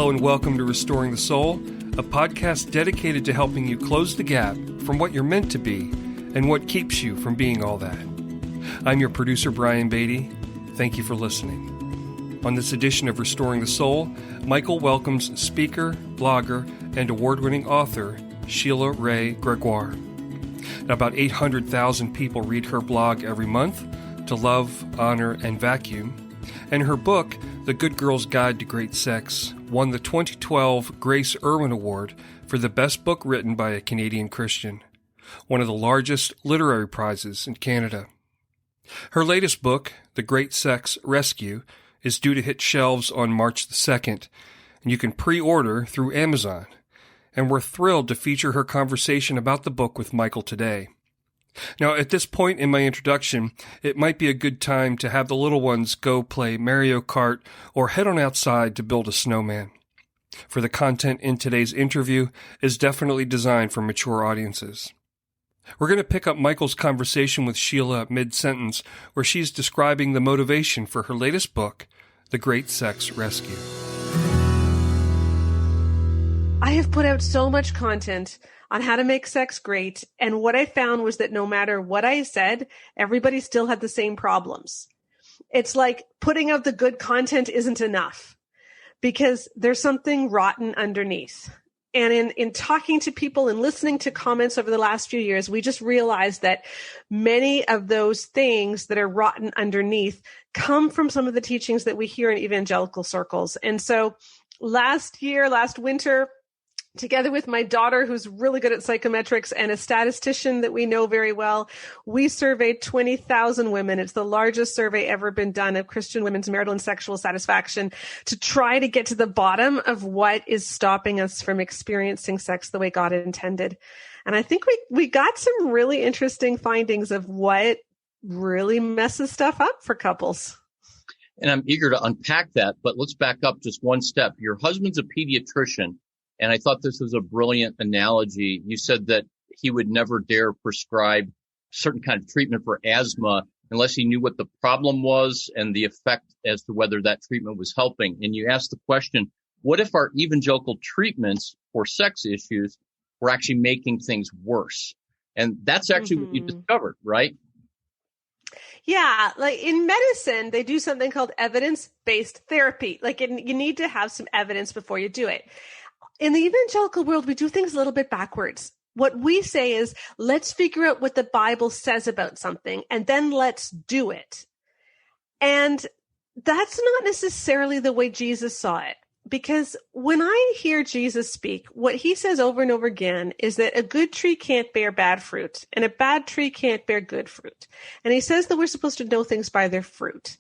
Hello and welcome to Restoring the Soul, a podcast dedicated to helping you close the gap from what you're meant to be and what keeps you from being all that. I'm your producer, Brian Beatty. Thank you for listening. On this edition of Restoring the Soul, Michael welcomes speaker, blogger, and award-winning author Sheila Wray Gregoire. Now, about 800,000 people read her blog every month, To Love, Honor, and Vacuum, and her book, The Good Girl's Guide to Great Sex, won the 2012 Grace Irwin Award for the best book written by a Canadian Christian, one of the largest literary prizes in Canada. Her latest book, The Great Sex Rescue, is due to hit shelves on March the 2nd, and you can pre-order through Amazon. And we're thrilled to feature her conversation about the book with Michael today. Now, at this point in my introduction, it might be a good time to have the little ones go play Mario Kart or head on outside to build a snowman. For the content in today's interview is definitely designed for mature audiences. We're going to pick up Michael's conversation with Sheila mid-sentence, where she's describing the motivation for her latest book, The Great Sex Rescue. I have put out so much content on how to make sex great, and what I found was that no matter what I said, everybody still had the same problems. It's like putting out the good content isn't enough because there's something rotten underneath. And in talking to people and listening to comments over the last few years, we just realized that many of those things that are rotten underneath come from some of the teachings that we hear in evangelical circles. And so last winter, together with my daughter, who's really good at psychometrics, and a statistician that we know very well, we surveyed 20,000 women. It's the largest survey ever been done of Christian women's marital and sexual satisfaction to try to get to the bottom of what is stopping us from experiencing sex the way God intended. And I think we got some really interesting findings of what really messes stuff up for couples. And I'm eager to unpack that, but let's back up just one step. Your husband's a pediatrician. And I thought this was a brilliant analogy. You said that he would never dare prescribe certain kind of treatment for asthma unless he knew what the problem was and the effect as to whether that treatment was helping. And you asked the question, what if our evangelical treatments for sex issues were actually making things worse? And that's actually what you discovered, right? Yeah, like in medicine, they do something called evidence-based therapy. Like you need to have some evidence before you do it. In the evangelical world, we do things a little bit backwards. What we say is, let's figure out what the Bible says about something, and then let's do it. And that's not necessarily the way Jesus saw it. Because when I hear Jesus speak, what he says over and over again is that a good tree can't bear bad fruit, and a bad tree can't bear good fruit. And he says that we're supposed to know things by their fruit.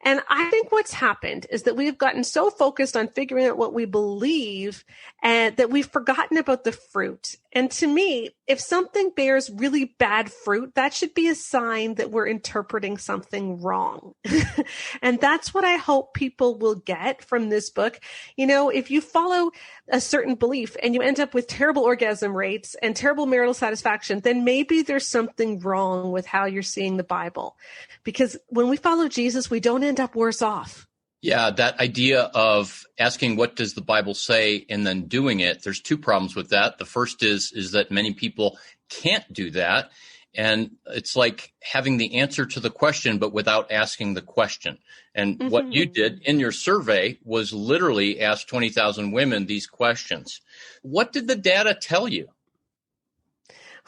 And I think what's happened is that we've gotten so focused on figuring out what we believe and that we've forgotten about the fruit. And to me, if something bears really bad fruit, that should be a sign that we're interpreting something wrong. And that's what I hope people will get from this book. You know, if you follow a certain belief and you end up with terrible orgasm rates and terrible marital satisfaction, then maybe there's something wrong with how you're seeing the Bible. Because when we follow Jesus, we don't end up worse off. Yeah, that idea of asking what does the Bible say and then doing it, there's two problems with that. The first is that many people can't do that. And it's like having the answer to the question, but without asking the question. And what you did in your survey was literally ask 20,000 women these questions. What did the data tell you?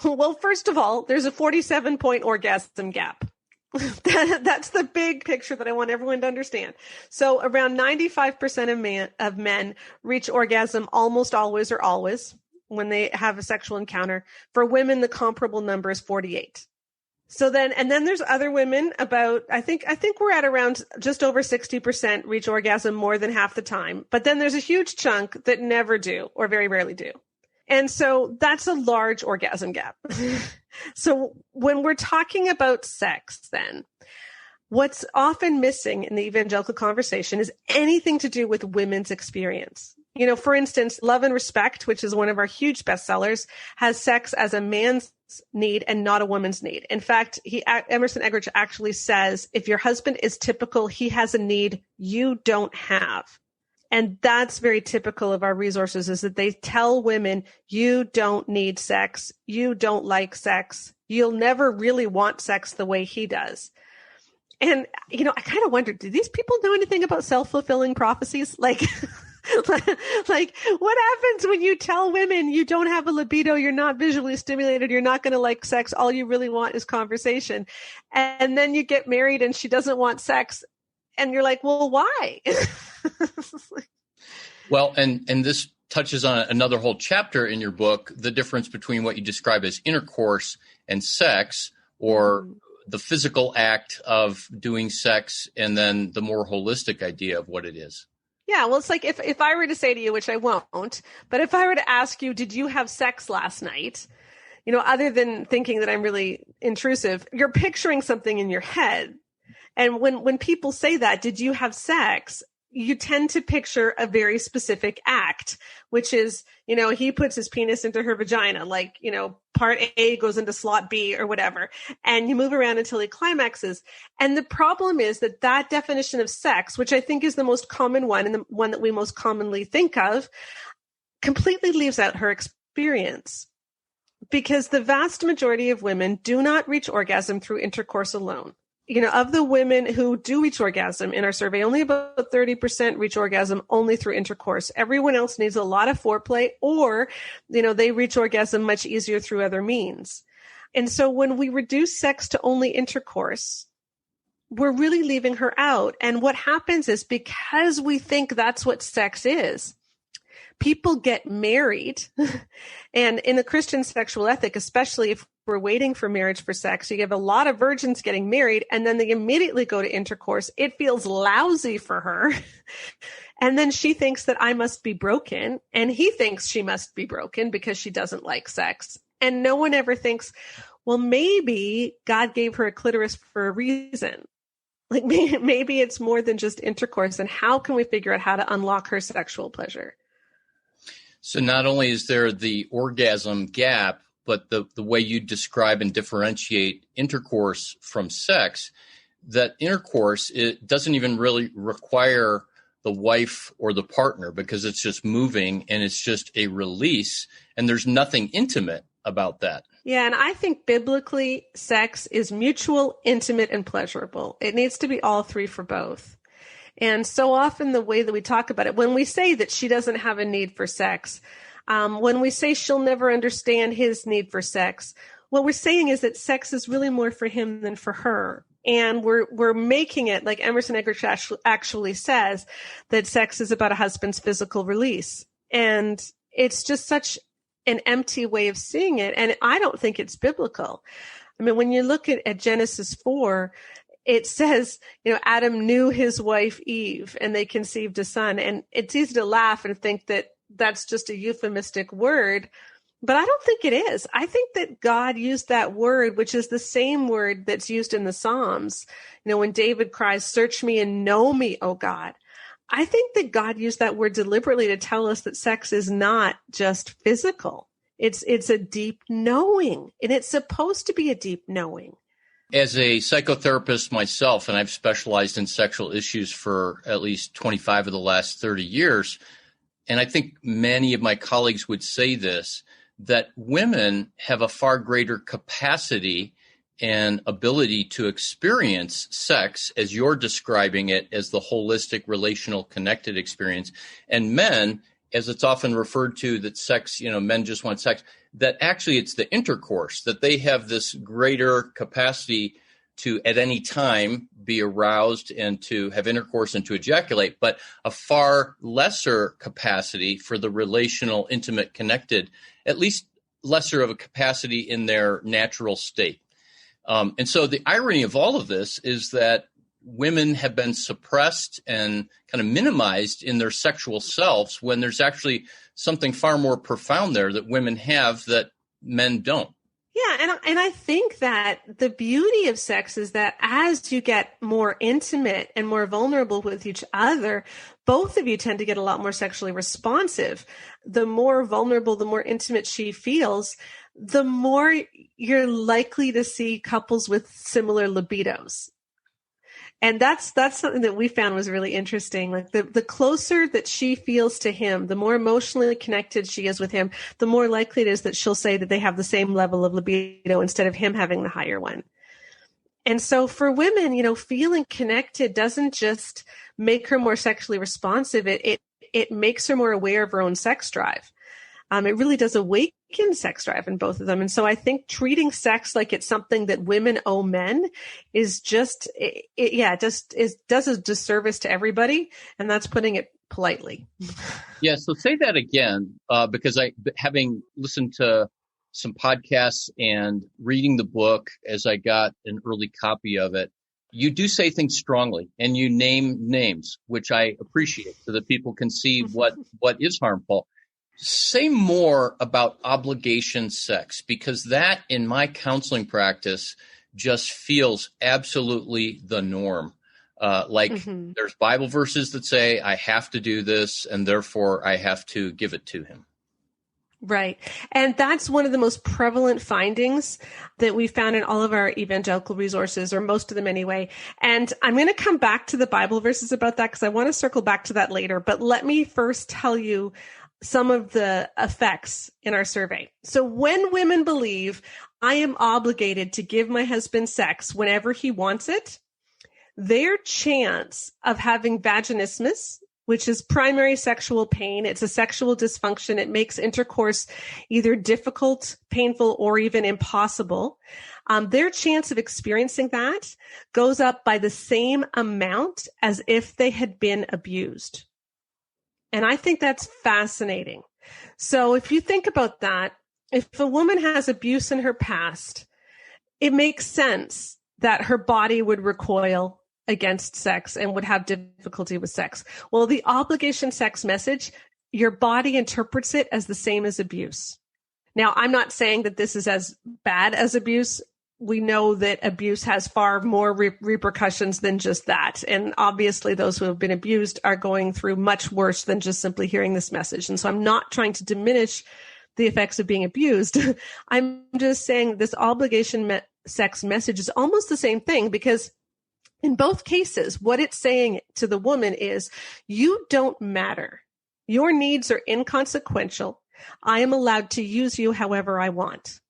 Well, first of all, there's a 47-point orgasm gap. That's the big picture that I want everyone to understand. So around 95% of men reach orgasm almost always or always when they have a sexual encounter. For women, the comparable number is 48. So then there's other women about, I think we're at around just over 60% reach orgasm more than half the time. But then there's a huge chunk that never do or very rarely do. And so that's a large orgasm gap. So when we're talking about sex, then what's often missing in the evangelical conversation is anything to do with women's experience. You know, for instance, Love and Respect, which is one of our huge bestsellers, has sex as a man's need and not a woman's need. In fact, Emerson Eggerichs actually says, if your husband is typical, he has a need you don't have. And that's very typical of our resources, is that they tell women, you don't need sex. You don't like sex. You'll never really want sex the way he does. And, I kind of wonder, do these people know anything about self-fulfilling prophecies? Like, like what happens when you tell women you don't have a libido, you're not visually stimulated, you're not going to like sex, all you really want is conversation. And then you get married and she doesn't want sex. And you're like, well, why? Well, and this touches on another whole chapter in your book, the difference between what you describe as intercourse and sex, or the physical act of doing sex, and then the more holistic idea of what it is. Yeah, well, it's like if I were to say to you, which I won't, but if I were to ask you, did you have sex last night? Other than thinking that I'm really intrusive, you're picturing something in your head. And when people say that, did you have sex? You tend to picture a very specific act, which is, he puts his penis into her vagina, like, part A goes into slot B or whatever, and you move around until he climaxes. And the problem is that definition of sex, which I think is the most common one and the one that we most commonly think of, completely leaves out her experience. Because the vast majority of women do not reach orgasm through intercourse alone. Of the women who do reach orgasm in our survey, only about 30% reach orgasm only through intercourse. Everyone else needs a lot of foreplay, or, they reach orgasm much easier through other means. And so when we reduce sex to only intercourse, we're really leaving her out. And what happens is, because we think that's what sex is, people get married. And in the Christian sexual ethic, especially if we're waiting for marriage for sex, you have a lot of virgins getting married and then they immediately go to intercourse. It feels lousy for her. And then she thinks that I must be broken, and he thinks she must be broken because she doesn't like sex. And no one ever thinks, well, maybe God gave her a clitoris for a reason. Like maybe it's more than just intercourse. And how can we figure out how to unlock her sexual pleasure? So not only is there the orgasm gap, but the way you describe and differentiate intercourse from sex, that intercourse, it doesn't even really require the wife or the partner, because it's just moving and it's just a release, and there's nothing intimate about that. Yeah, and I think biblically, sex is mutual, intimate, and pleasurable. It needs to be all three for both. And so often the way that we talk about it, when we say that she doesn't have a need for sex, when we say she'll never understand his need for sex, what we're saying is that sex is really more for him than for her. And we're making it, like Emerson Eggers actually says, that sex is about a husband's physical release. And it's just such an empty way of seeing it. And I don't think it's biblical. I mean, when you look at Genesis 4, it says, Adam knew his wife Eve and they conceived a son. And it's easy to laugh and think that that's just a euphemistic word, but I don't think it is. I think that God used that word, which is the same word that's used in the Psalms. When David cries, search me and know me, O God. I think that God used that word deliberately to tell us that sex is not just physical. It's a deep knowing, and it's supposed to be a deep knowing. As a psychotherapist myself, and I've specialized in sexual issues for at least 25 of the last 30 years, and I think many of my colleagues would say this, that women have a far greater capacity and ability to experience sex, as you're describing it, as the holistic, relational, connected experience. And men, as it's often referred to, that sex, men just want sex, that actually it's the intercourse, that they have this greater capacity to at any time be aroused and to have intercourse and to ejaculate, but a far lesser capacity for the relational, intimate, connected, at least lesser of a capacity in their natural state. And so the irony of all of this is that women have been suppressed and kind of minimized in their sexual selves, when there's actually something far more profound there that women have that men don't. Yeah, and I think that the beauty of sex is that as you get more intimate and more vulnerable with each other, both of you tend to get a lot more sexually responsive. The more vulnerable, the more intimate she feels, the more you're likely to see couples with similar libidos. And that's something that we found was really interesting. Like the closer that she feels to him, the more emotionally connected she is with him, the more likely it is that she'll say that they have the same level of libido instead of him having the higher one. And so for women, feeling connected doesn't just make her more sexually responsive. It makes her more aware of her own sex drive. It really does awaken sex drive in both of them. And so I think treating sex like it's something that women owe men is just, does a disservice to everybody. And that's putting it politely. Yeah. So say that again, because having listened to some podcasts and reading the book as I got an early copy of it, you do say things strongly and you name names, which I appreciate so that people can see what is harmful. Say more about obligation sex, because that in my counseling practice just feels absolutely the norm. There's Bible verses that say I have to do this and therefore I have to give it to him. Right. And that's one of the most prevalent findings that we found in all of our evangelical resources, or most of them anyway. And I'm going to come back to the Bible verses about that because I want to circle back to that later. But let me first tell you some of the effects in our survey. So when women believe I am obligated to give my husband sex whenever he wants it, their chance of having vaginismus, which is primary sexual pain, it's a sexual dysfunction. It makes intercourse either difficult, painful, or even impossible. Their chance of experiencing that goes up by the same amount as if they had been abused. And I think that's fascinating. So if you think about that, if a woman has abuse in her past, it makes sense that her body would recoil against sex and would have difficulty with sex. Well, the obligation sex message, your body interprets it as the same as abuse. Now, I'm not saying that this is as bad as abuse. We know that abuse has far more repercussions than just that. And obviously those who have been abused are going through much worse than just simply hearing this message. And so I'm not trying to diminish the effects of being abused. I'm just saying this obligation sex message is almost the same thing, because in both cases, what it's saying to the woman is, you don't matter. Your needs are inconsequential. I am allowed to use you however I want.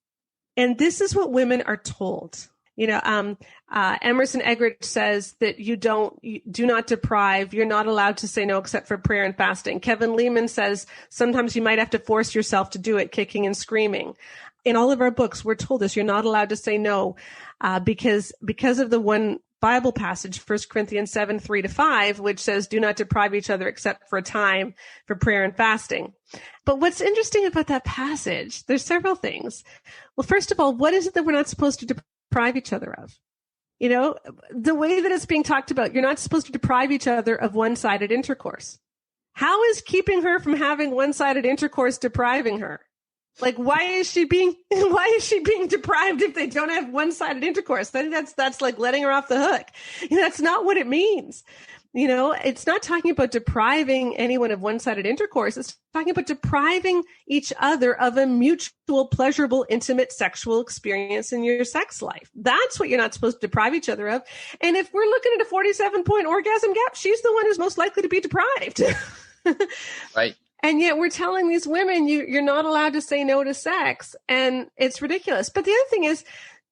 And this is what women are told. Emerson Eggert says that you do not deprive. You're not allowed to say no except for prayer and fasting. Kevin Lehman says sometimes you might have to force yourself to do it, kicking and screaming. In all of our books, we're told this. You're not allowed to say no because of the one Bible passage, 1 Corinthians 7, 3-5, which says, do not deprive each other except for a time for prayer and fasting. But what's interesting about that passage, there's several things. Well, first of all, what is it that we're not supposed to deprive each other of? The way that it's being talked about, you're not supposed to deprive each other of one-sided intercourse. How is keeping her from having one-sided intercourse depriving her? Like, why is she being deprived if they don't have one-sided intercourse? I think that's like letting her off the hook. That's not what it means. It's not talking about depriving anyone of one-sided intercourse. It's talking about depriving each other of a mutual, pleasurable, intimate sexual experience in your sex life. That's what you're not supposed to deprive each other of. And if we're looking at a 47-point orgasm gap, she's the one who's most likely to be deprived. Right. And yet we're telling these women, you're not allowed to say no to sex. And it's ridiculous. But the other thing is,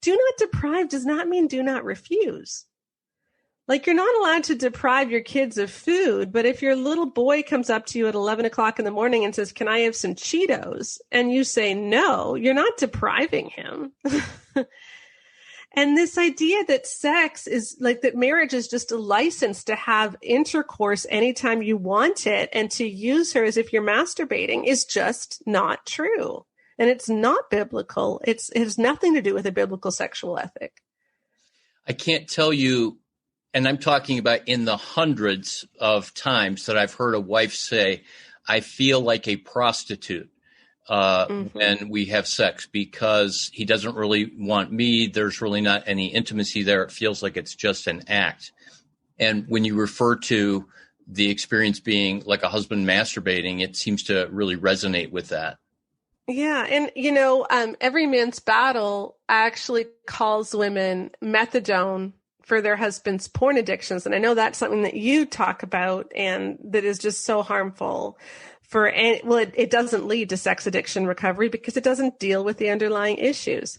do not deprive does not mean do not refuse. Like, you're not allowed to deprive your kids of food. But if your little boy comes up to you at 11 o'clock in the morning and says, can I have some Cheetos? And you say no, you're not depriving him. And this idea that sex is like that marriage is just a license to have intercourse anytime you want it and to use her as if you're masturbating is just not true. And it's not biblical. It has nothing to do with a biblical sexual ethic. I can't tell you, and I'm talking about in the hundreds of times that I've heard a wife say, I feel like a prostitute. When we have sex because he doesn't really want me. There's really not any intimacy there. It feels like it's just an act. And when you refer to the experience being like a husband masturbating, it seems to really resonate with that. Yeah. And, Every Man's Battle actually calls women methadone for their husband's porn addictions. And I know that's something that you talk about and that is just so harmful it doesn't lead to sex addiction recovery because it doesn't deal with the underlying issues.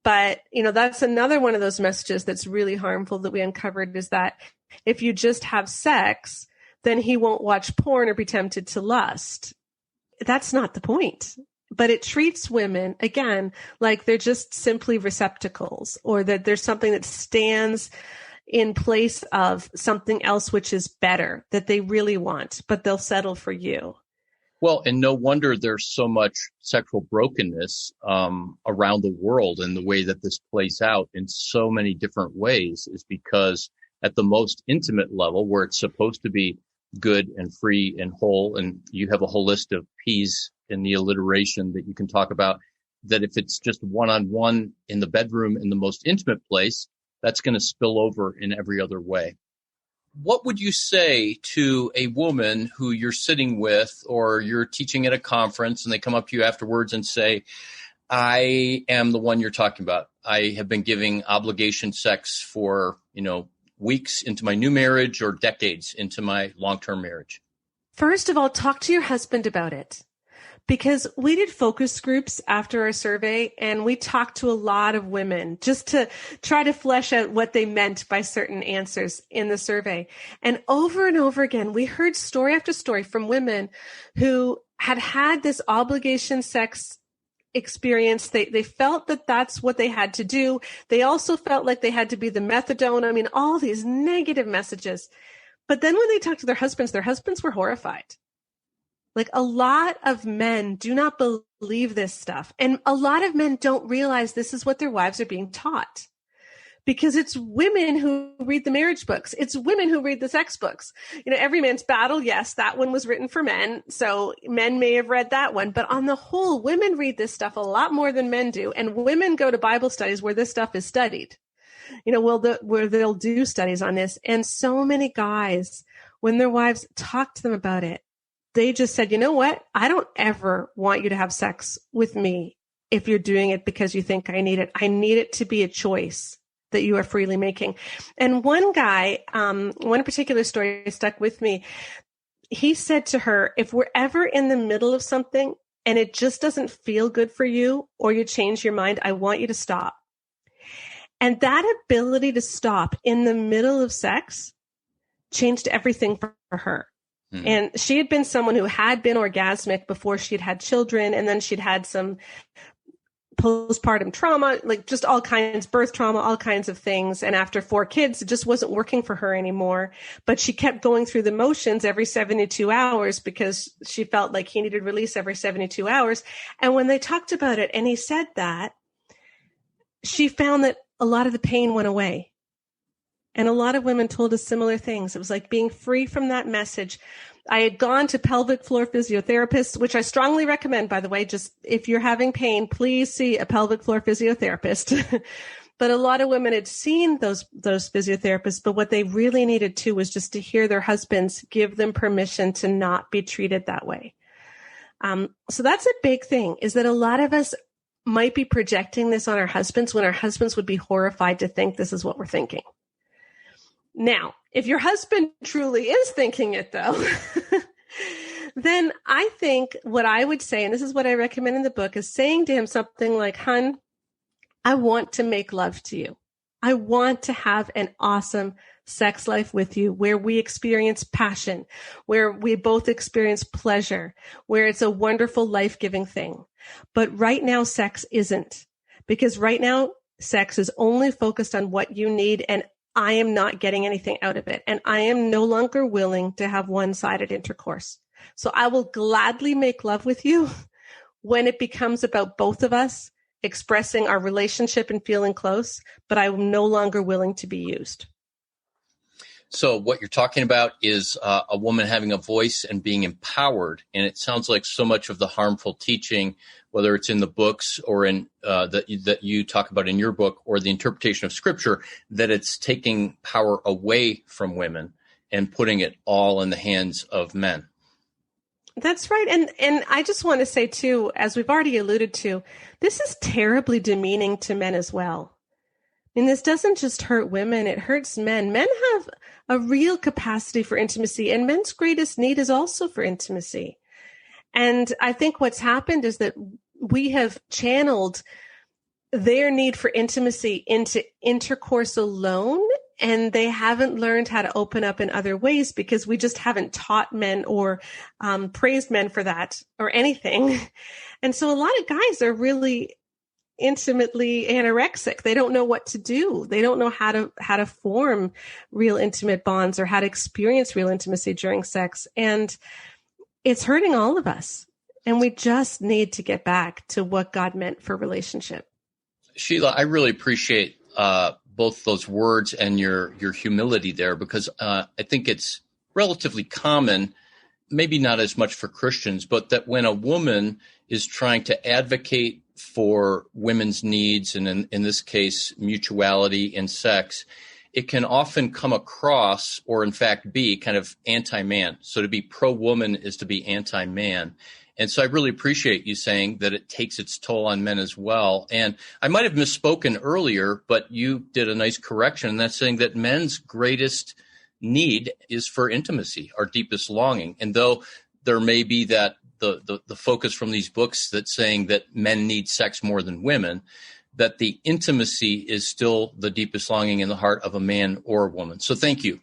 But, that's another one of those messages that's really harmful that we uncovered, is that if you just have sex, then he won't watch porn or be tempted to lust. That's not the point. But it treats women, again, like they're just simply receptacles, or that there's something that stands in place of something else which is better that they really want, but they'll settle for you. Well, and no wonder there's so much sexual brokenness around the world, and the way that this plays out in so many different ways is because at the most intimate level, where it's supposed to be good and free and whole, and you have a whole list of P's in the alliteration that you can talk about, that if it's just one-on-one in the bedroom in the most intimate place, that's going to spill over in every other way. What would you say to a woman who you're sitting with, or you're teaching at a conference, and they come up to you afterwards and say, I am the one you're talking about. I have been giving obligation sex for, weeks into my new marriage or decades into my long-term marriage? First of all, talk to your husband about it. Because we did focus groups after our survey, and we talked to a lot of women just to try to flesh out what they meant by certain answers in the survey. And over again, we heard story after story from women who had this obligation sex experience. They felt that that's what they had to do. They also felt like they had to be the methadone. I mean, all these negative messages. But then when they talked to their husbands were horrified. Like, a lot of men do not believe this stuff. And a lot of men don't realize this is what their wives are being taught. Because it's women who read the marriage books. It's women who read the sex books. Every Man's Battle, yes, that one was written for men. So men may have read that one. But on the whole, women read this stuff a lot more than men do. And women go to Bible studies where this stuff is studied. Where they'll do studies on this. And so many guys, when their wives talk to them about it, they just said, you know what? I don't ever want you to have sex with me if you're doing it because you think I need it. I need it to be a choice that you are freely making. And one guy, one particular story stuck with me. He said to her, if we're ever in the middle of something and it just doesn't feel good for you, or you change your mind, I want you to stop. And that ability to stop in the middle of sex changed everything for her. And she had been someone who had been orgasmic before she'd had children. And then she'd had some postpartum trauma, like just all kinds, birth trauma, all kinds of things. And after 4 kids, it just wasn't working for her anymore. But she kept going through the motions every 72 hours because she felt like he needed release every 72 hours. And when they talked about it and he said that, she found that a lot of the pain went away. And a lot of women told us similar things. It was like being free from that message. I had gone to pelvic floor physiotherapists, which I strongly recommend, by the way. Just if you're having pain, please see a pelvic floor physiotherapist. But a lot of women had seen those physiotherapists, but what they really needed to was just to hear their husbands give them permission to not be treated that way. So that's a big thing, is that a lot of us might be projecting this on our husbands when our husbands would be horrified to think this is what we're thinking. Now, if your husband truly is thinking it, though, then I think what I would say, and this is what I recommend in the book, is saying to him something like, "Hun, I want to make love to you. I want to have an awesome sex life with you where we experience passion, where we both experience pleasure, where it's a wonderful, life-giving thing. But right now, sex isn't, because right now, sex is only focused on what you need, and I am not getting anything out of it. And I am no longer willing to have one-sided intercourse. So I will gladly make love with you when it becomes about both of us expressing our relationship and feeling close, but I'm no longer willing to be used." So what you're talking about is a woman having a voice and being empowered. And it sounds like so much of the harmful teaching, whether it's in the books or in that you talk about in your book, or the interpretation of Scripture, that it's taking power away from women and putting it all in the hands of men. That's right. And I just want to say, too, as we've already alluded to, this is terribly demeaning to men as well. And this doesn't just hurt women, it hurts men. Men have a real capacity for intimacy, and men's greatest need is also for intimacy. And I think what's happened is that we have channeled their need for intimacy into intercourse alone, and they haven't learned how to open up in other ways because we just haven't taught men or praised men for that or anything. And so a lot of guys are really intimately anorexic. They don't know what to do. They don't know how to form real intimate bonds or how to experience real intimacy during sex. And it's hurting all of us. And we just need to get back to what God meant for relationship. Sheila, I really appreciate both those words and your humility there, because I think it's relatively common, maybe not as much for Christians, but that when a woman is trying to advocate for women's needs, and in this case, mutuality in sex, it can often come across, or in fact be, kind of anti-man. So to be pro-woman is to be anti-man. And so I really appreciate you saying that it takes its toll on men as well. And I might have misspoken earlier, but you did a nice correction, and that's saying that men's greatest need is for intimacy, our deepest longing. And though there may be that the focus from these books that's saying that men need sex more than women, that the intimacy is still the deepest longing in the heart of a man or a woman. So thank you.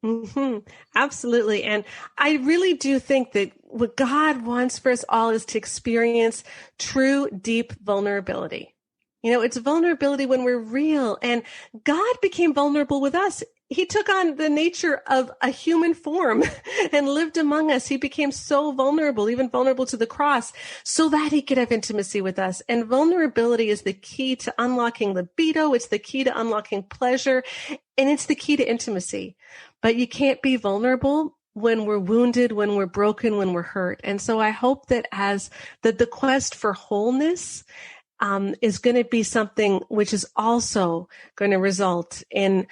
Mm-hmm. Absolutely. And I really do think that what God wants for us all is to experience true, deep vulnerability. You know, it's vulnerability when we're real. And God became vulnerable with us. He took on the nature of a human form and lived among us. He became so vulnerable, even vulnerable to the cross, so that he could have intimacy with us. And vulnerability is the key to unlocking libido. It's the key to unlocking pleasure. And it's the key to intimacy. But you can't be vulnerable when we're wounded, when we're broken, when we're hurt. And so I hope that the quest for wholeness is going to be something which is also going to result in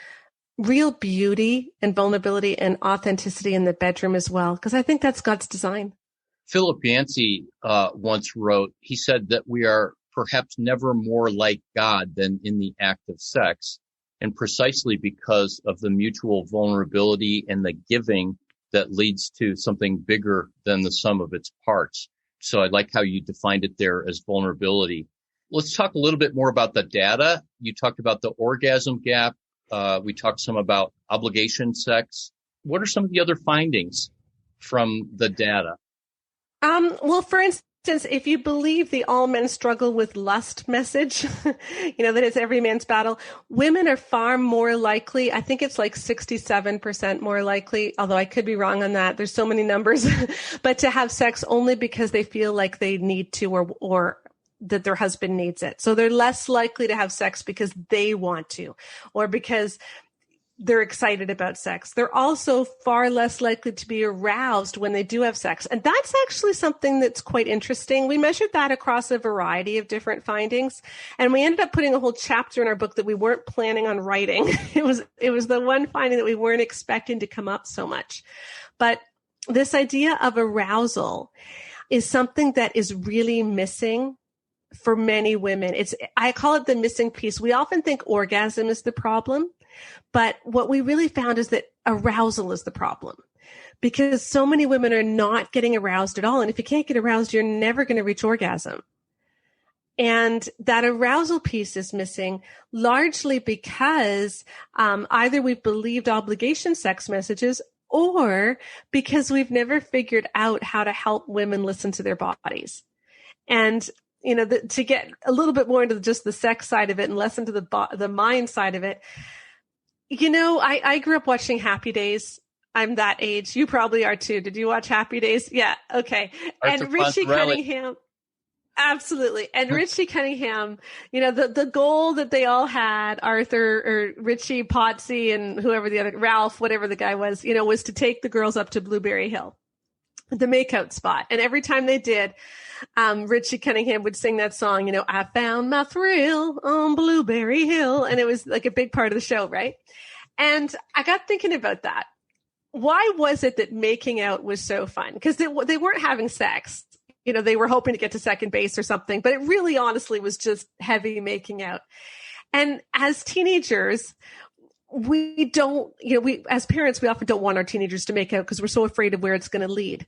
real beauty and vulnerability and authenticity in the bedroom as well, because I think that's God's design. Philip Yancey once wrote, he said that we are perhaps never more like God than in the act of sex, and precisely because of the mutual vulnerability and the giving that leads to something bigger than the sum of its parts. So I like how you defined it there as vulnerability. Let's talk a little bit more about the data. You talked about the orgasm gap. We talked some about obligation sex. What are some of the other findings from the data? Well, for instance, if you believe the all men struggle with lust message, you know, that it's every man's battle, women are far more likely. I think it's like 67% more likely, although I could be wrong on that. There's so many numbers, but to have sex only because they feel like they need to or that their husband needs it. So they're less likely to have sex because they want to, or because they're excited about sex. They're also far less likely to be aroused when they do have sex. And that's actually something that's quite interesting. We measured that across a variety of different findings. And we ended up putting a whole chapter in our book that we weren't planning on writing. It was the one finding that we weren't expecting to come up so much. But this idea of arousal is something that is really missing for many women. I call it the missing piece. We often think orgasm is the problem, but what we really found is that arousal is the problem, because so many women are not getting aroused at all. And if you can't get aroused, you're never going to reach orgasm. And that arousal piece is missing largely because either we've believed obligation sex messages, or because we've never figured out how to help women listen to their bodies. And you know, to get a little bit more into just the sex side of it and less into the mind side of it. You know, I grew up watching Happy Days. I'm that age. You probably are too. Did you watch Happy Days? Yeah. Okay. Arthur And Richie Fontarelli. Cunningham. Absolutely. And Richie Cunningham, you know, the goal that they all had, Arthur or Richie, Potsy, and whoever the other, Ralph, whatever the guy was, you know, was to take the girls up to Blueberry Hill, the makeout spot. And every time they did, Richie Cunningham would sing that song, you know, I found my thrill on Blueberry Hill. And it was like a big part of the show, right? And I got thinking about that. Why was it that making out was so fun? Because they weren't having sex. You know, they were hoping to get to second base or something, but it really honestly was just heavy making out. And as teenagers, we don't, we, as parents, we often don't want our teenagers to make out because we're so afraid of where it's going to lead.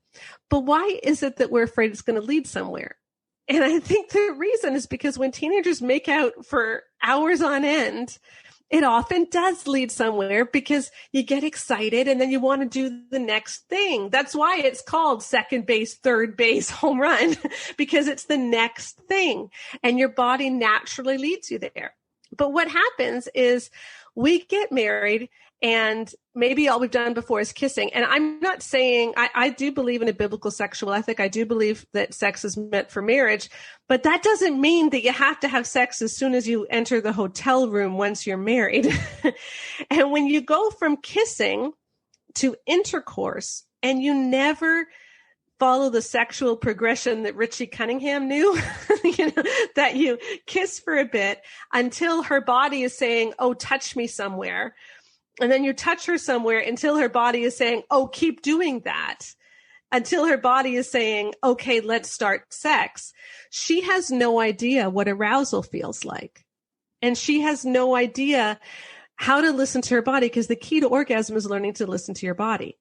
But why is it that we're afraid it's going to lead somewhere? And I think the reason is because when teenagers make out for hours on end, it often does lead somewhere because you get excited and then you want to do the next thing. That's why it's called second base, third base, home run, because it's the next thing and your body naturally leads you there. But what happens is we get married and maybe all we've done before is kissing. And I'm not saying, I do believe in a biblical sexual ethic. I do believe that sex is meant for marriage, but that doesn't mean that you have to have sex as soon as you enter the hotel room once you're married. And when you go from kissing to intercourse and you never follow the sexual progression that Richie Cunningham knew, that you kiss for a bit until her body is saying, oh, touch me somewhere. And then you touch her somewhere until her body is saying, oh, keep doing that. Until her body is saying, okay, let's start sex. She has no idea what arousal feels like. And she has no idea how to listen to her body because the key to orgasm is learning to listen to your body.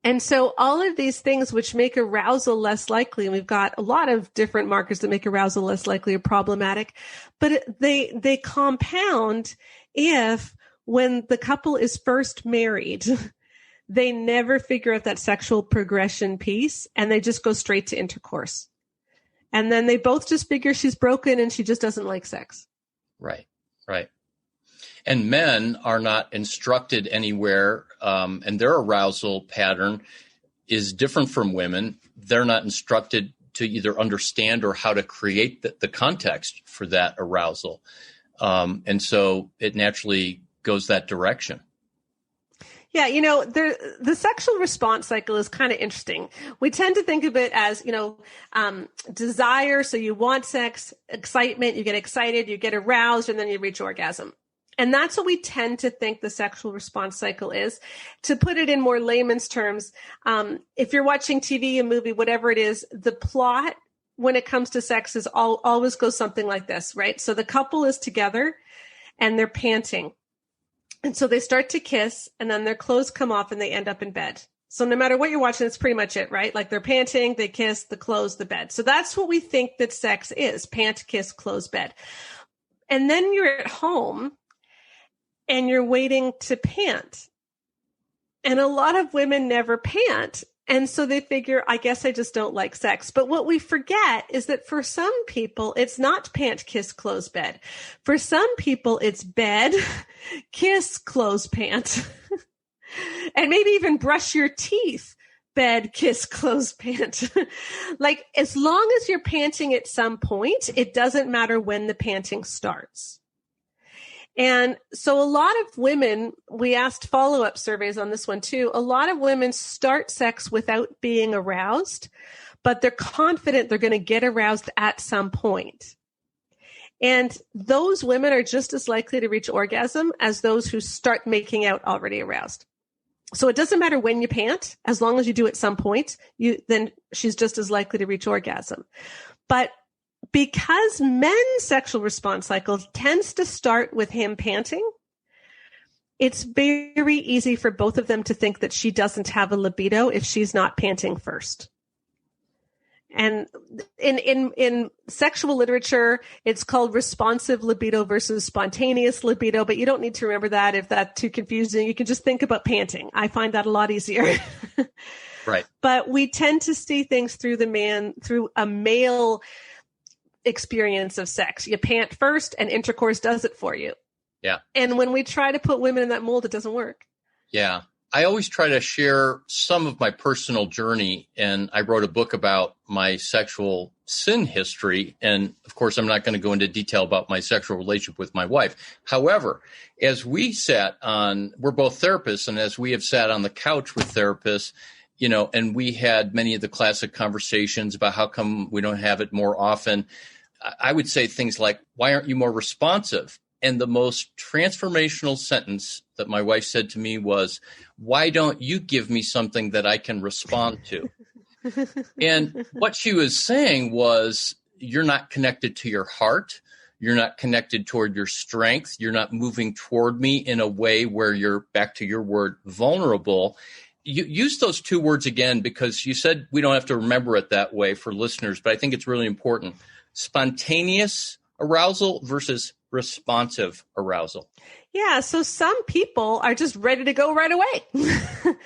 And so all of these things which make arousal less likely, and we've got a lot of different markers that make arousal less likely or problematic, but they compound if when the couple is first married, they never figure out that sexual progression piece and they just go straight to intercourse. And then they both just figure she's broken and she just doesn't like sex. Right, right. And men are not instructed anywhere, and their arousal pattern is different from women. They're not instructed to either understand or how to create the context for that arousal. And so it naturally goes that direction. Yeah, the sexual response cycle is kind of interesting. We tend to think of it as, desire. So you want sex, excitement, you get excited, you get aroused, and then you reach orgasm. And that's what we tend to think the sexual response cycle is. To put it in more layman's terms, if you're watching TV, a movie, whatever it is, the plot when it comes to sex is always goes something like this, right? So the couple is together and they're panting. And so they start to kiss and then their clothes come off and they end up in bed. So no matter what you're watching, it's pretty much it, right? Like they're panting, they kiss, the clothes, the bed. So that's what we think that sex is: pant, kiss, close, bed. And then you're at home and you're waiting to pant. And a lot of women never pant. And so they figure, I guess I just don't like sex. But what we forget is that for some people, it's not pant, kiss, close, bed. For some people, it's bed, kiss, close, pant. And maybe even brush your teeth, bed, kiss, close, pant. Like, as long as you're panting at some point, it doesn't matter when the panting starts. And so a lot of women, we asked follow-up surveys on this one too, a lot of women start sex without being aroused, but they're confident they're going to get aroused at some point. And those women are just as likely to reach orgasm as those who start making out already aroused. So it doesn't matter when you pant, as long as you do at some point, then she's just as likely to reach orgasm. But because men's sexual response cycle tends to start with him panting, it's very easy for both of them to think that she doesn't have a libido if she's not panting first. And in sexual literature, it's called responsive libido versus spontaneous libido, but you don't need to remember that if that's too confusing. You can just think about panting. I find that a lot easier. Right. But we tend to see things through a male experience of sex. You pant first and intercourse does it for you. Yeah. And when we try to put women in that mold, it doesn't work. Yeah. I always try to share some of my personal journey, and I wrote a book about my sexual sin history. And of course, I'm not going to go into detail about my sexual relationship with my wife. However, as we we're both therapists, and as we have sat on the couch with therapists, and we had many of the classic conversations about how come we don't have it more often. I would say things like, why aren't you more responsive? And the most transformational sentence that my wife said to me was, why don't you give me something that I can respond to? And what she was saying was, you're not connected to your heart. You're not connected toward your strength. You're not moving toward me in a way where you're, back to your word, vulnerable. You use those two words again because you said we don't have to remember it that way for listeners, but I think it's really important. Spontaneous arousal versus responsive arousal. Yeah, so some people are just ready to go right away.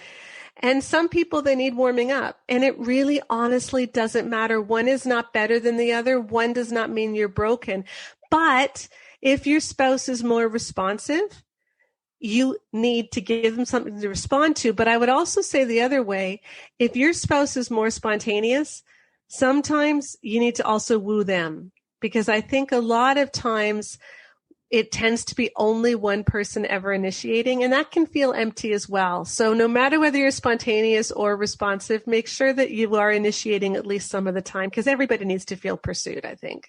And some people, they need warming up. And it really honestly doesn't matter. One is not better than the other. One does not mean you're broken. But if your spouse is more responsive, you need to give them something to respond to. But I would also say the other way, if your spouse is more spontaneous, sometimes you need to also woo them. Because I think a lot of times it tends to be only one person ever initiating, and that can feel empty as well. So no matter whether you're spontaneous or responsive, make sure that you are initiating at least some of the time, because everybody needs to feel pursued, I think.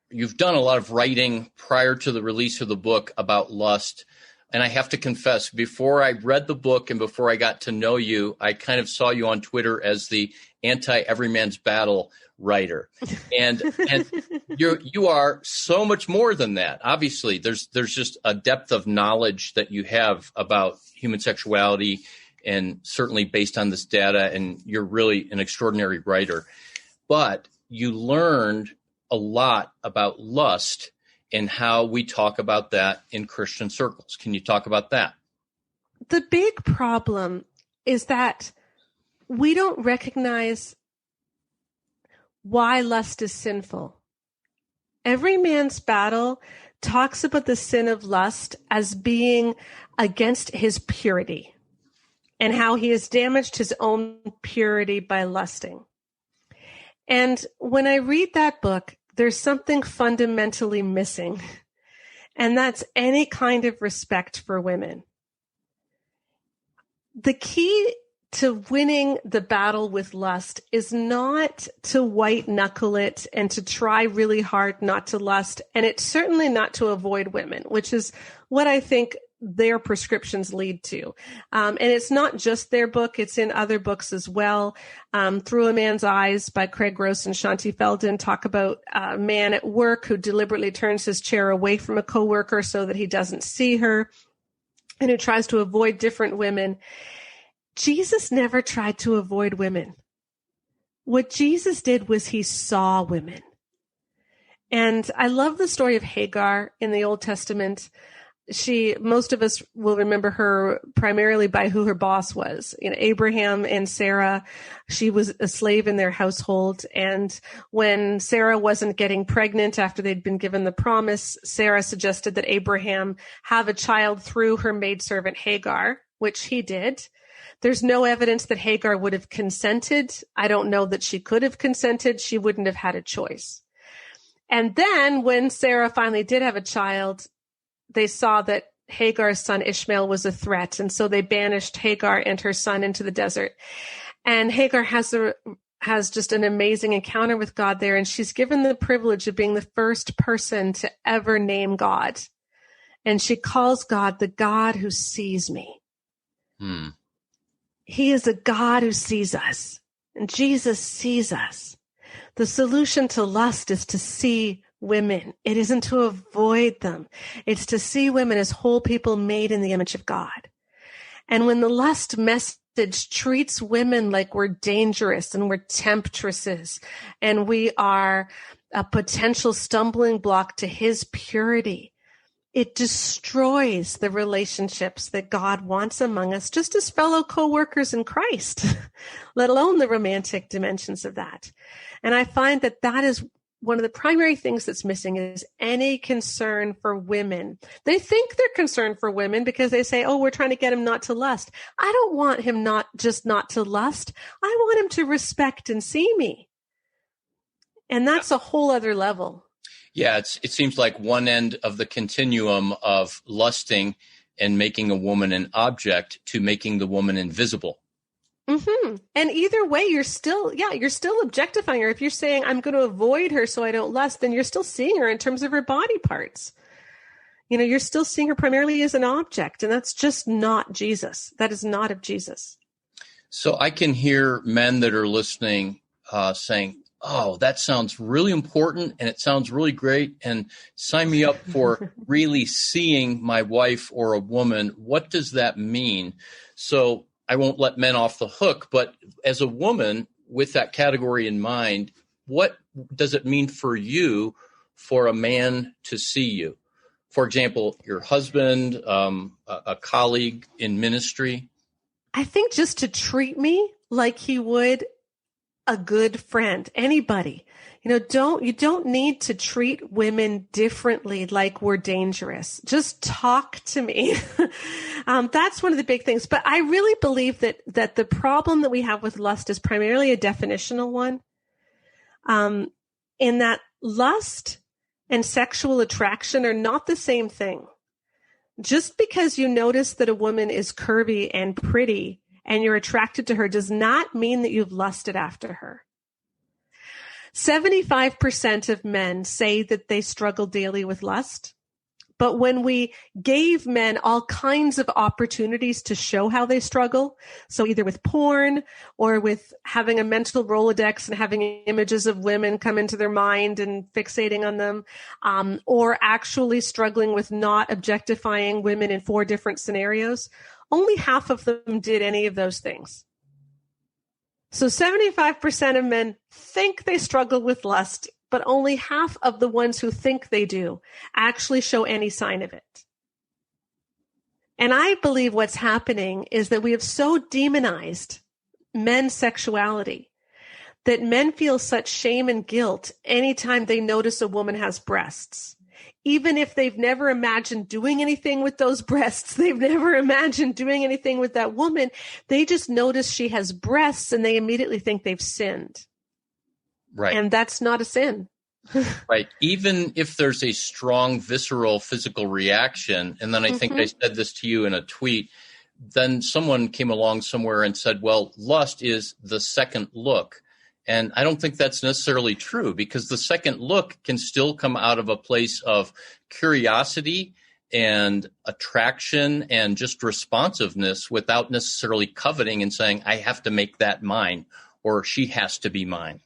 You've done a lot of writing prior to the release of the book about lust. And I have to confess, before I read the book and before I got to know you, I kind of saw you on Twitter as the anti-everyman's battle writer. And you are so much more than that. Obviously, there's just a depth of knowledge that you have about human sexuality, and certainly based on this data, and you're really an extraordinary writer. But you learned a lot about lust and how we talk about that in Christian circles. Can you talk about that? The big problem is that we don't recognize why lust is sinful. Every man's battle talks about the sin of lust as being against his purity and how he has damaged his own purity by lusting. And when I read that book, there's something fundamentally missing, and that's any kind of respect for women. The key to winning the battle with lust is not to white knuckle it and to try really hard not to lust. And it's certainly not to avoid women, which is what I think their prescriptions lead to. And it's not just their book. It's in other books as well. Through a Man's Eyes by Craig Gross and Shanti Feldon talk about a man at work who deliberately turns his chair away from a coworker so that he doesn't see her, and who tries to avoid different women. Jesus never tried to avoid women. What Jesus did was he saw women. And I love the story of Hagar in the Old Testament. Most of us will remember her primarily by who her boss was. Abraham and Sarah, she was a slave in their household. And when Sarah wasn't getting pregnant after they'd been given the promise, Sarah suggested that Abraham have a child through her maidservant Hagar, which he did. There's no evidence that Hagar would have consented. I don't know that she could have consented. She wouldn't have had a choice. And then when Sarah finally did have a child, they saw that Hagar's son Ishmael was a threat. And so they banished Hagar and her son into the desert. And Hagar has just an amazing encounter with God there. And she's given the privilege of being the first person to ever name God. And she calls God the God who sees me. He is a God who sees us, and Jesus sees us. The solution to lust is to see women. It isn't to avoid them. It's to see women as whole people made in the image of God. And when the lust message treats women like we're dangerous and we're temptresses and we are a potential stumbling block to his purity, it destroys the relationships that God wants among us, just as fellow co-workers in Christ, let alone the romantic dimensions of that. And I find that that is one of the primary things that's missing is any concern for women. They think they're concerned for women because they say, oh, we're trying to get him not to lust. I don't want him not to lust. I want him to respect and see me. And that's a whole other level. Yeah, it seems like one end of the continuum of lusting and making a woman an object to making the woman invisible. Mm-hmm. And either way, you're still objectifying her. If you're saying, I'm going to avoid her so I don't lust, then you're still seeing her in terms of her body parts. You're still seeing her primarily as an object, and that's just not Jesus. That is not of Jesus. So I can hear men that are listening saying, oh, that sounds really important and it sounds really great, and sign me up for really seeing my wife or a woman. What does that mean? So I won't let men off the hook, but as a woman with that category in mind, what does it mean for you for a man to see you? For example, your husband, a colleague in ministry. I think just to treat me like he would a good friend, anybody. You don't need to treat women differently like we're dangerous. Just talk to me. That's one of the big things. But I really believe that the problem that we have with lust is primarily a definitional one. In that lust and sexual attraction are not the same thing. Just because you notice that a woman is curvy and pretty and you're attracted to her does not mean that you've lusted after her. 75% of men say that they struggle daily with lust. But when we gave men all kinds of opportunities to show how they struggle, so either with porn or with having a mental Rolodex and having images of women come into their mind and fixating on them, or actually struggling with not objectifying women in 4 different scenarios, only half of them did any of those things. So 75% of men think they struggle with lust, but only half of the ones who think they do actually show any sign of it. And I believe what's happening is that we have so demonized men's sexuality that men feel such shame and guilt anytime they notice a woman has breasts. Even if they've never imagined doing anything with those breasts, they've never imagined doing anything with that woman, they just notice she has breasts and they immediately think they've sinned. Right. And that's not a sin. Right. Even if there's a strong, visceral, physical reaction, and then I think I said this to you in a tweet, then someone came along somewhere and said, well, lust is the second look. And I don't think that's necessarily true, because the second look can still come out of a place of curiosity and attraction and just responsiveness without necessarily coveting and saying, I have to make that mine, or she has to be mine.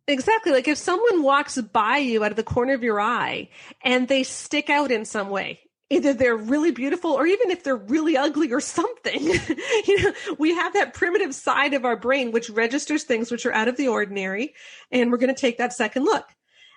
Exactly. Like if someone walks by you out of the corner of your eye and they stick out in some way, either they're really beautiful or even if they're really ugly or something, we have that primitive side of our brain which registers things which are out of the ordinary, and we're going to take that second look.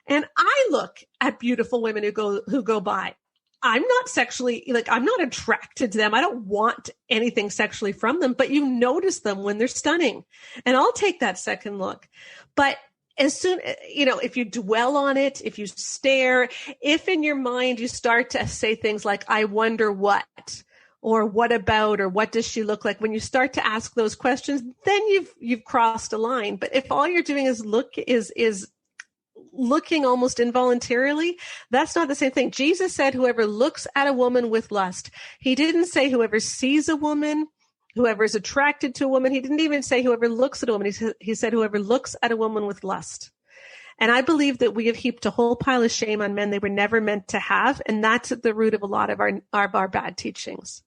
And I look at beautiful women who go by. I'm not sexually, I'm not attracted to them. I don't want anything sexually from them, but you notice them when they're stunning. And I'll take that second look. But as soon, if you dwell on it, if you stare, if in your mind you start to say things like, I wonder what, or what about, or what does she look like? When you start to ask those questions, then you've crossed a line. But if all you're doing is looking almost involuntarily, that's not the same thing. Jesus said, whoever looks at a woman with lust. He didn't say whoever sees a woman, whoever is attracted to a woman. He didn't even say whoever looks at a woman. He said whoever looks at a woman with lust. And I believe that we have heaped a whole pile of shame on men they were never meant to have. And that's at the root of a lot of our bad teachings.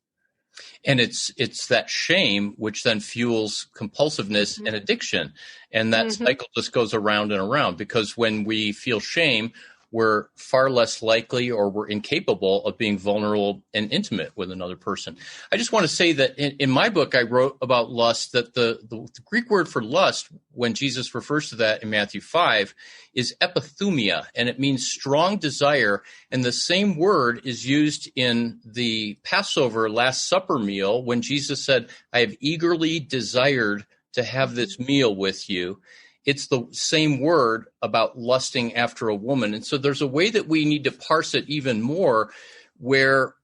And it's that shame which then fuels compulsiveness and addiction. And that cycle just goes around and around, because when we feel shame, we're far less likely, or we're incapable of being vulnerable and intimate with another person. I just want to say that in my book, I wrote about lust, that the Greek word for lust, when Jesus refers to that in Matthew 5, is epithumia, and it means strong desire. And the same word is used in the Passover Last Supper meal when Jesus said, I have eagerly desired to have this meal with you. It's the same word about lusting after a woman. And so there's a way that we need to parse it even more, where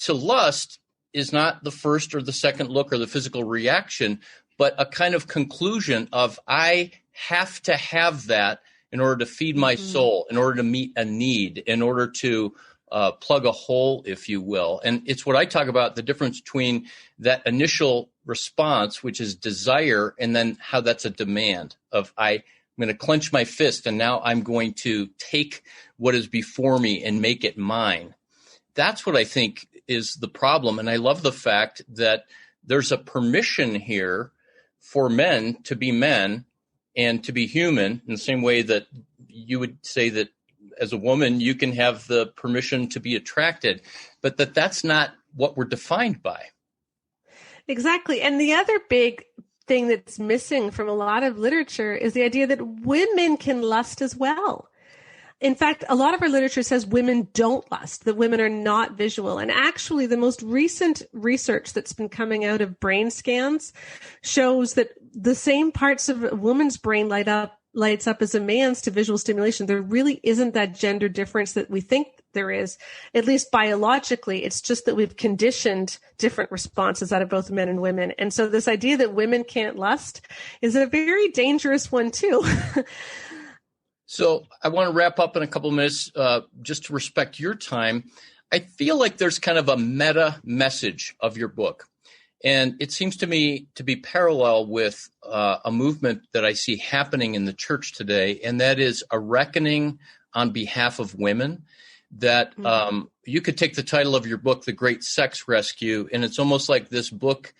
to lust is not the first or the second look or the physical reaction, but a kind of conclusion of, I have to have that in order to feed my soul, in order to meet a need, in order to plug a hole, if you will. And it's what I talk about, the difference between that initial response, which is desire, and then how that's a demand of, I'm going to clench my fist and now I'm going to take what is before me and make it mine. That's what I think is the problem. And I love the fact that there's a permission here for men to be men and to be human in the same way that you would say that as a woman, you can have the permission to be attracted, but that's not what we're defined by. Exactly. And the other big thing that's missing from a lot of literature is the idea that women can lust as well. In fact, a lot of our literature says women don't lust, that women are not visual. And actually, the most recent research that's been coming out of brain scans shows that the same parts of a woman's brain lights up as a man's to visual stimulation. There really isn't that gender difference that we think there is, at least biologically. It's just that we've conditioned different responses out of both men and women. And so this idea that women can't lust is a very dangerous one too. So I want to wrap up in a couple of minutes, just to respect your time. I feel like there's kind of a meta message of your book. And it seems to me to be parallel with a movement that I see happening in the church today, and that is a reckoning on behalf of women. That you could take the title of your book, The Great Sex Rescue, and it's almost like this book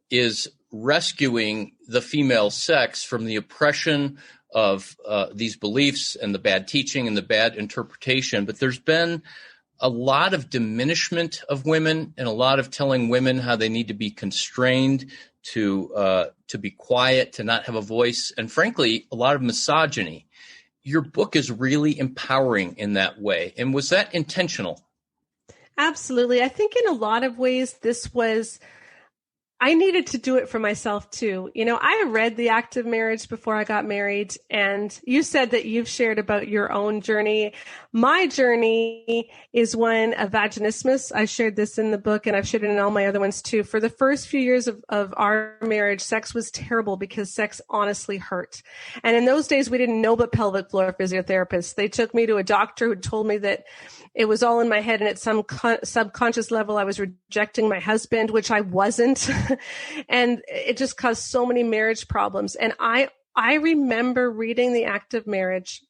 is rescuing the female sex from the oppression of these beliefs and the bad teaching and the bad interpretation. But there's been a lot of diminishment of women and a lot of telling women how they need to be constrained, to be quiet, to not have a voice, and frankly, a lot of misogyny. Your book is really empowering in that way. And was that intentional? Absolutely. I think in a lot of ways, I needed to do it for myself too. You know, I read The Act of Marriage before I got married, and you said that you've shared about your own journey. My journey is one of vaginismus. I shared this in the book, and I've shared it in all my other ones too. For the first few years of our marriage, sex was terrible because sex honestly hurt. And in those days, we didn't know about pelvic floor physiotherapists. They took me to a doctor who told me that it was all in my head, and at some subconscious level, I was rejecting my husband, which I wasn't. And it just caused so many marriage problems. And I remember reading The Act of Marriage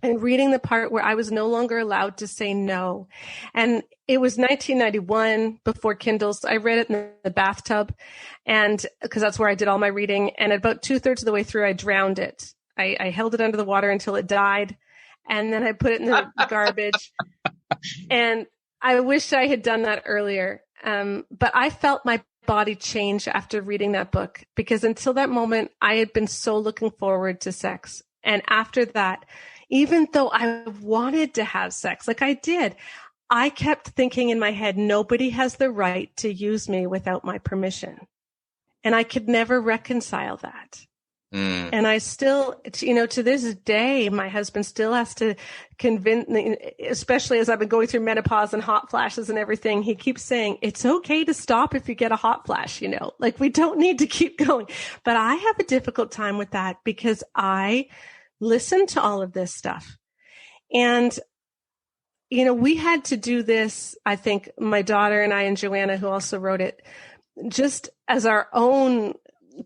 and reading the part where I was no longer allowed to say no. And it was 1991, before Kindles. I read it in the bathtub, and because that's where I did all my reading. And about 2/3 of the way through, I drowned it. I held it under the water until it died, and then I put it in the garbage. And I wish I had done that earlier. But I felt my body change after reading that book, because until that moment, I had been so looking forward to sex. And after that, even though I wanted to have sex, like I did, I kept thinking in my head, nobody has the right to use me without my permission. And I could never reconcile that. And I still, to this day, my husband still has to convince me, especially as I've been going through menopause and hot flashes and everything. He keeps saying, it's okay to stop if you get a hot flash, like we don't need to keep going. But I have a difficult time with that because I listen to all of this stuff. And, we had to do this, I think, my daughter and I and Joanna, who also wrote it, just as our own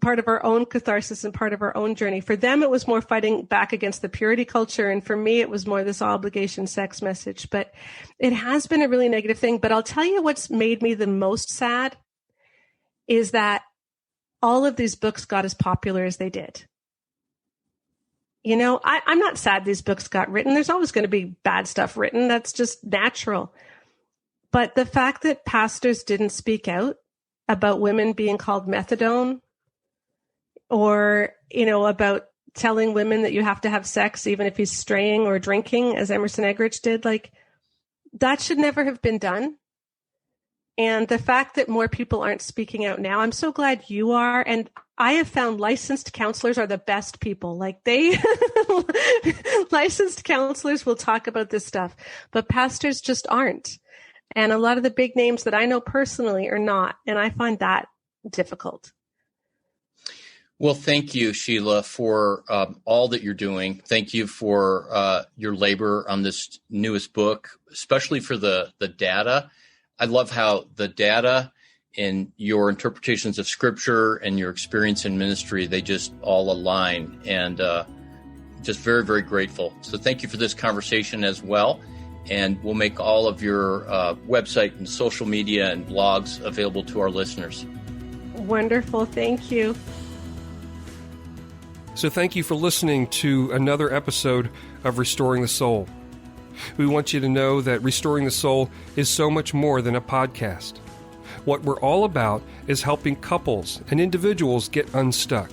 part of our own catharsis and part of our own journey. For them, it was more fighting back against the purity culture. And for me, it was more this obligation sex message. But it has been a really negative thing. But I'll tell you what's made me the most sad is that all of these books got as popular as they did. I'm not sad these books got written. There's always going to be bad stuff written. That's just natural. But the fact that pastors didn't speak out about women being called methadone, or, about telling women that you have to have sex even if he's straying or drinking, as Emerson Eggerichs did, that should never have been done. And the fact that more people aren't speaking out now, I'm so glad you are. And I have found licensed counselors are the best people. Licensed counselors will talk about this stuff, but pastors just aren't. And a lot of the big names that I know personally are not. And I find that difficult. Well, thank you, Sheila, for all that you're doing. Thank you for your labor on this newest book, especially for the data. I love how the data and your interpretations of Scripture and your experience in ministry, they just all align, and just very, very grateful. So thank you for this conversation as well. And we'll make all of your website and social media and blogs available to our listeners. Wonderful. Thank you. So thank you for listening to another episode of Restoring the Soul. We want you to know that Restoring the Soul is so much more than a podcast. What we're all about is helping couples and individuals get unstuck.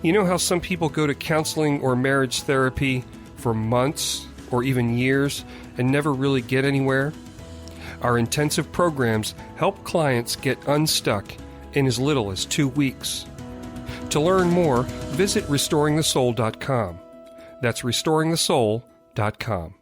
You know how some people go to counseling or marriage therapy for months or even years and never really get anywhere? Our intensive programs help clients get unstuck in as little as 2 weeks. To learn more, visit restoringthesoul.com. That's restoringthesoul.com.